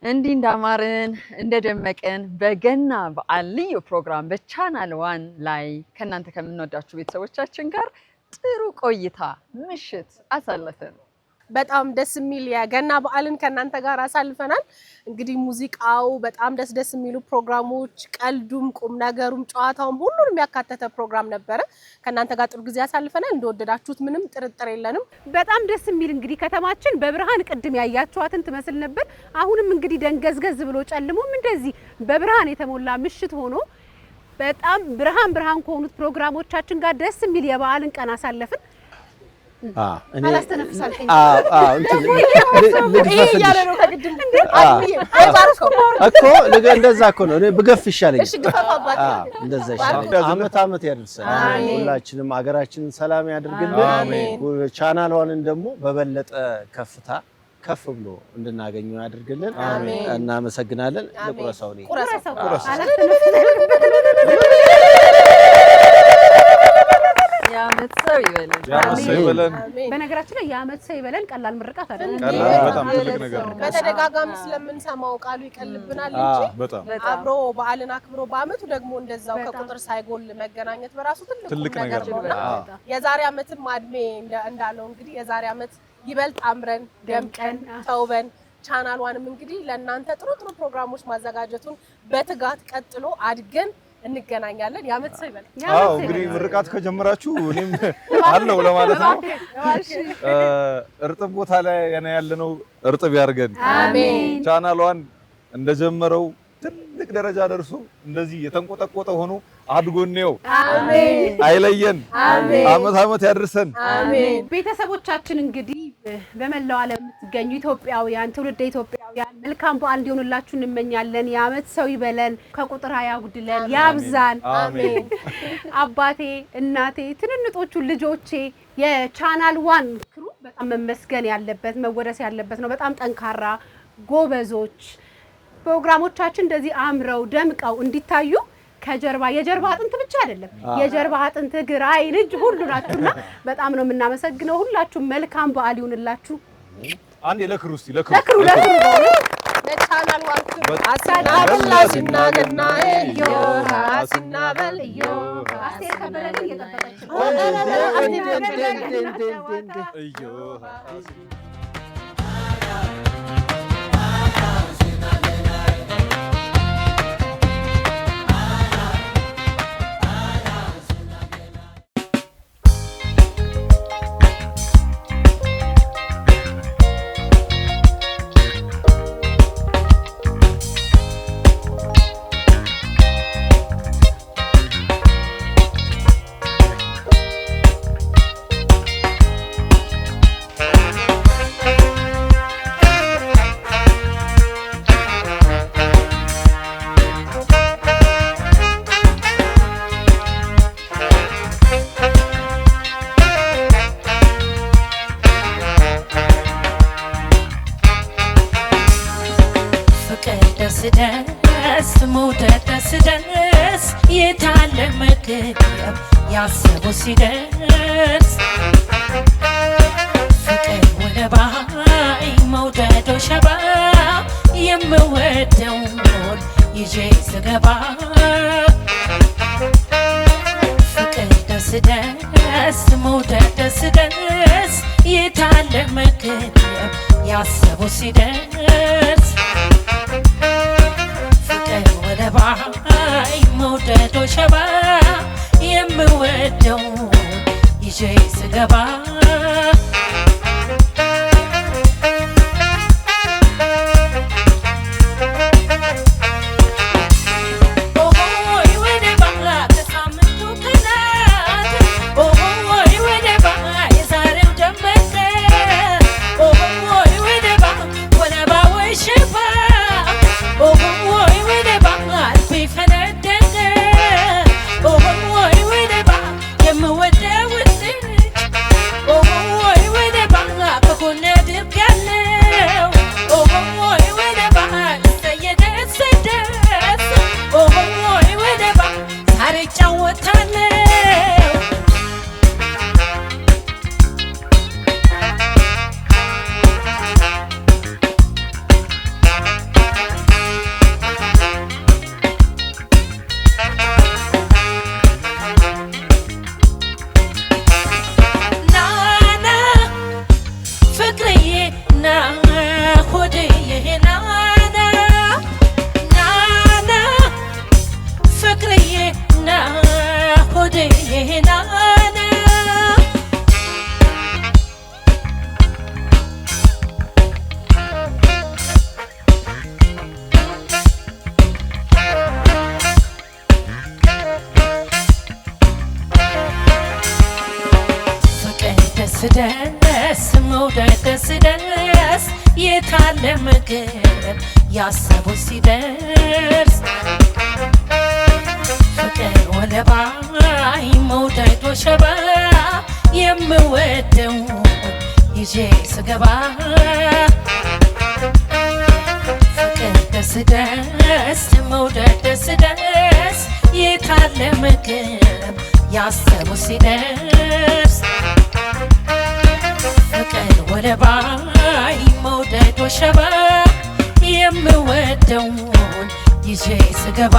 እንዲህ እንዳማርን እንደደመቀን በገና በዓል ልዩ ፕሮግራም በቻናል 1 ላይ ከናንተ ከምንወዳችሁ ቤተሰቦቻችን ጋር ጥሩ ቆይታ ምሽት አሳለፈን። በጣም ደስ የሚል የገና በዓልን ከናንተ ጋር አሳልፈናል። እንግዲህ ሙዚቃው በጣም ደስ የሚሉ ፕሮግራሞች፣ ቀልዱም፣ ቁም ነገሩም፣ ጨዋታውም ሁሉንም ያካተተ ፕሮግራም ነበረ። ከናንተ ጋር ጥሩ ጊዜ አሳልፈናል። እንደወደዳችሁት ምንም ጥርጥር የለንም። በጣም ደስ የሚል እንግዲህ ከተማችን በብርሃን ቅድም ያያችኋትን ትመስል ነበር። አሁንም እንግዲህ ደንገዝገዝ ብሎ ጨልሞም እንደዚህ በብርሃን የተሞላ ምሽት ሆኖ በጣም ብርሃን ከሆኑት ፕሮግራሞቻችን ጋር ደስ የሚል የበዓልን ቀን አሳለፍን። እኔ አላስተነፍሳልከኝ እንደዛ እኮ ነው። እኔ ብገፍ ይሻለኝ። እንደዛ ይሻለኝ። አመት ያድርሰን። ሁላችንም ሀገራችንን ሰላም ያድርግልን። ቻናል 1ን ደግሞ በበለጠ ከፍታ ከፍ ብሎ እንድናገኘው ያድርግልን። እናመሰግናለን። ለቁረሳው ነው የዓመት ሰው ይበለን። በነገራችን ላይ የዓመት ሰው ይበለን ቀላል ምርቃት አይደለም። በጣም ትልቅ ነገር ነው። በተደጋጋሚ ስለምንሰማው ቃሉ ይቀልብናል እንጂ አብሮ በዓልን አክብሮ በአመቱ ደግሞ እንደዛው ከቁጥር ሳይጎል መገናኘት በራሱ ትልቅ ነገር ነው። የዛሬ ዓመትም አድሜ እንዳለው እንግዲህ የዛሬ ዓመት ይበልጥ አምረን ደምቀን ተውበን ቻናል 1ም እንግዲህ ለእናንተ ጥሩ ፕሮግራሞች ማዘጋጀቱን በትጋት ቀጥሎ አድገን እንገናኛለን። የዓመት ሰው ይበል። እንግዲህ ምርቃት ከጀመራችሁ እኔም አለው ለማለት ነው። እርጥብ ቦታ ላይ ያለነው እርጥብ ያርገን። አሜን። ቻናል 1 እንደጀመረው ትልቅ ደረጃ ደርሶ እንደዚህ የተንቆጠቆጠ ሆኖ አድጎኔው አሜን አይለየን። አሜን። አመት ያድርሰን። አሜን። ቤተሰቦቻችን እንግዲህ በመላው ዓለም የምትገኙ ኢትዮጵያውያን ትውልደ ኢትዮጵያውያን መልካም በዓል እንዲሆንላችሁ እንመኛለን። የዓመት ሰው ይበለን፣ ከቁጥር ያጉድለን፣ ያብዛን። አሜን። አባቴ እናቴ ትንንጦቹ ልጆቼ የቻናል 1 ክሩ በጣም መመስገን ያለበት መወደስ ያለበት ነው። በጣም ጠንካራ ጎበዞች ፕሮግራሞቻችን እንደዚህ አምረው ደምቀው እንዲታዩ የጀርባ አጥንት ብቻ አይደለም፣ የጀርባ አጥንት እግር፣ አይን፣ እጅ ሁሉ ናችሁና በጣም ነው የምናመሰግነው። ሁላችሁ መልካም በዓል ይሁንላችሁ። አንዴ ለክሩ ለቻናል 1 አሲናበልና አስቴር ከበረን እየጠበቀች ደስ መውደድ ደስ የታለ መገኘት ያሰበው ሲደርስ ፍቅር ወለባይ መውደዶ ሸባ የምወደውን ይዤ ስገባ ፍቅር ደስ መውደድ ደስ የታለ መገኘት ያሰበው ሲደርስ ወለባይ መውደዶ ሸባ የምወደው ይዤ ስገባ ደህና ነው ደስ መውደድ ደስ ደስ የታለ ምግብ ያሰቡት ሲደርስ ፍቅር ወለባይ መውደድ ወሸባ የምወደው ይዤ ስገባ ፍቅር ደስ ደስ መውደድ ደስ ደስ የታለ ምግብ ያሰቡት ሲደርስ ፍቅር ወለባይ መውደድ ወሸባ የምወደውን ይዤ ስገባ